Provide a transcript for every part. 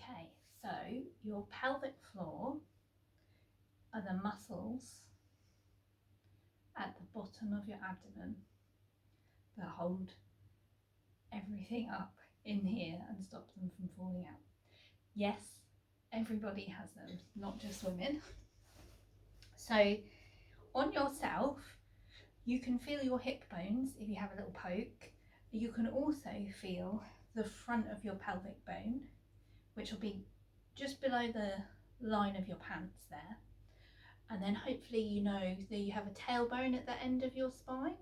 Okay, so your pelvic floor are the muscles at the bottom of your abdomen that hold everything up in here and stop them from falling out. Yes, everybody has them, not just women. So on yourself, you can feel your hip bones if you have a little poke. You can also feel the front of your pelvic bone, which will be just below the line of your pants there. And then hopefully you know that you have a tailbone at the end of your spine.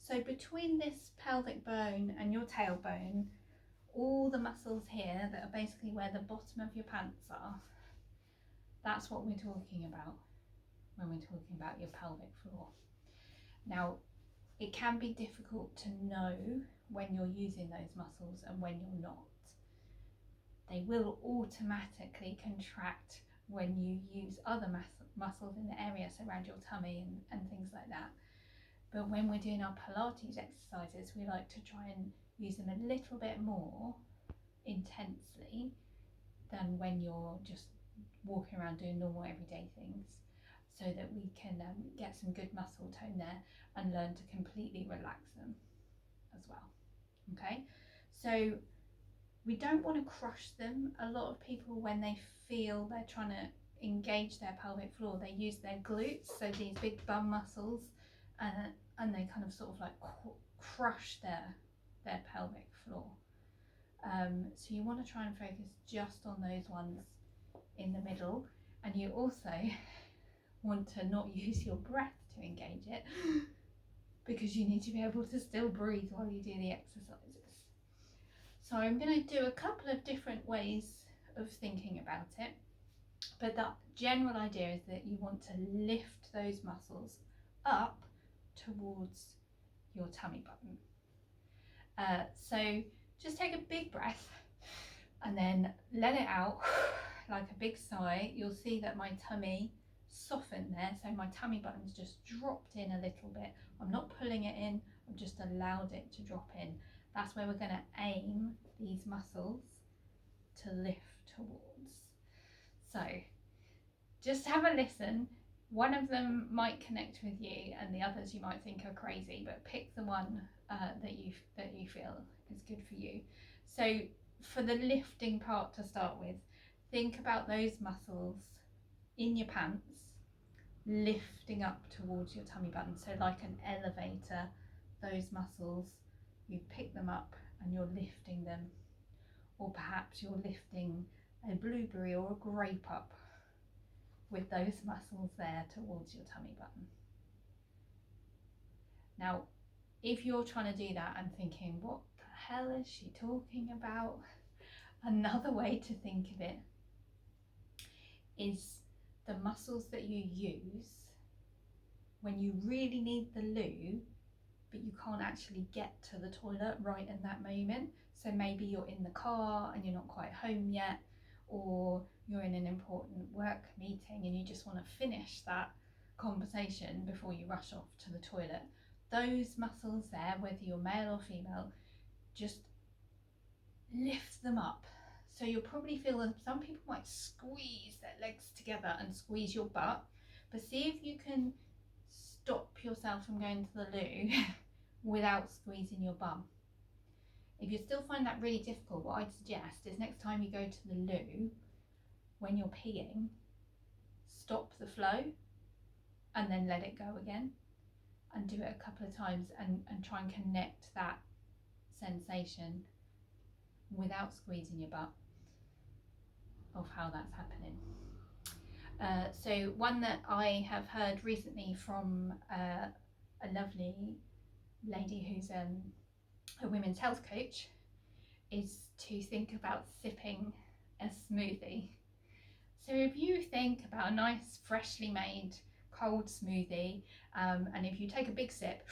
So between this pelvic bone and your tailbone, all the muscles here that are basically where the bottom of your pants are, that's what we're talking about when we're talking about your pelvic floor. Now, it can be difficult to know when you're using those muscles and when you're not. They will automatically contract when you use other muscles in the area, so around your tummy and things like that. But when we're doing our Pilates exercises, we like to try and use them a little bit more intensely than when you're just walking around doing normal everyday things, so that we can get some good muscle tone there and learn to completely relax them as well. Okay, so we don't want to crush them. A lot of people, when they feel they're trying to engage their pelvic floor, they use their glutes, so these big bum muscles, and they kind of sort of like crush their pelvic floor. So you want to try and focus just on those ones in the middle, and you also want to not use your breath to engage it, because you need to be able to still breathe while you do the exercises. So I'm going to do a couple of different ways of thinking about it, but the general idea is that you want to lift those muscles up towards your tummy button. So just take a big breath and then let it out like a big sigh. You'll see that my tummy softened there, so my tummy button's just dropped in a little bit. I'm not pulling it in, I've just allowed it to drop in. That's where we're going to aim these muscles to lift towards. So just have a listen. One of them might connect with you and the others you might think are crazy, but pick the one that you feel is good for you. So for the lifting part to start with, think about those muscles in your pants lifting up towards your tummy button. So like an elevator, those muscles, you pick them up and you're lifting them. Or perhaps you're lifting a blueberry or a grape up with those muscles there towards your tummy button. Now, if you're trying to do that and thinking, what the hell is she talking about? Another way to think of it is the muscles that you use when you really need the loo, but you can't actually get to the toilet right in that moment. So maybe you're in the car and you're not quite home yet, or you're in an important work meeting and you just want to finish that conversation before you rush off to the toilet. Those muscles there, whether you're male or female, just lift them up. So you'll probably feel that some people might squeeze their legs together and squeeze your butt, but see if you can stop yourself from going to the loo without squeezing your bum. If you still find that really difficult, what I'd suggest is next time you go to the loo, when you're peeing, stop the flow and then let it go again, and do it a couple of times and try and connect that sensation without squeezing your butt of how that's happening. So one that I have heard recently from a lovely lady who's a women's health coach is to think about sipping a smoothie. So if you think about a nice freshly made cold smoothie, and if you take a big sip,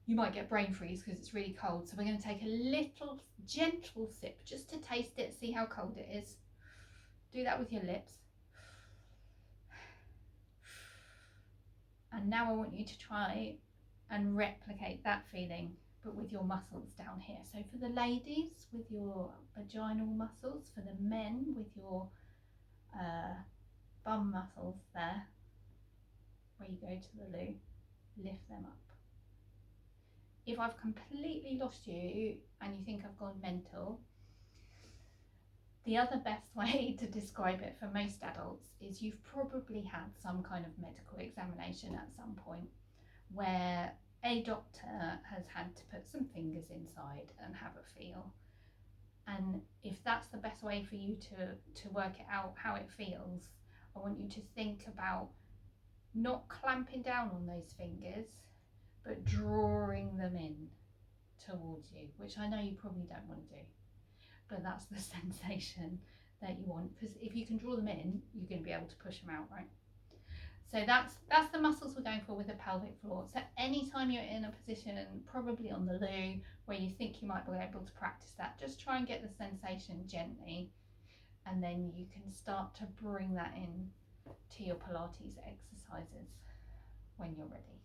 you might get brain freeze because it's really cold. So we're going to take a little gentle sip just to taste it, see how cold it is. Do that with your lips. And now I want you to try and replicate that feeling, but with your muscles down here. So for the ladies, with your vaginal muscles, for the men, with your bum muscles there, where you go to the loo, lift them up. If I've completely lost you and you think I've gone mental, the other best way to describe it for most adults is you've probably had some kind of medical examination at some point where a doctor has had to put some fingers inside and have a feel. And if that's the best way for you to work it out how it feels, I want you to think about not clamping down on those fingers, but drawing them in towards you, which I know you probably don't want to do, but that's the sensation that you want, because if you can draw them in, you're going to be able to push them out, right? So that's the muscles we're going for with the pelvic floor. So anytime you're in a position, probably on the loo, where you think you might be able to practice that, just try and get the sensation gently, and then you can start to bring that in to your Pilates exercises when you're ready.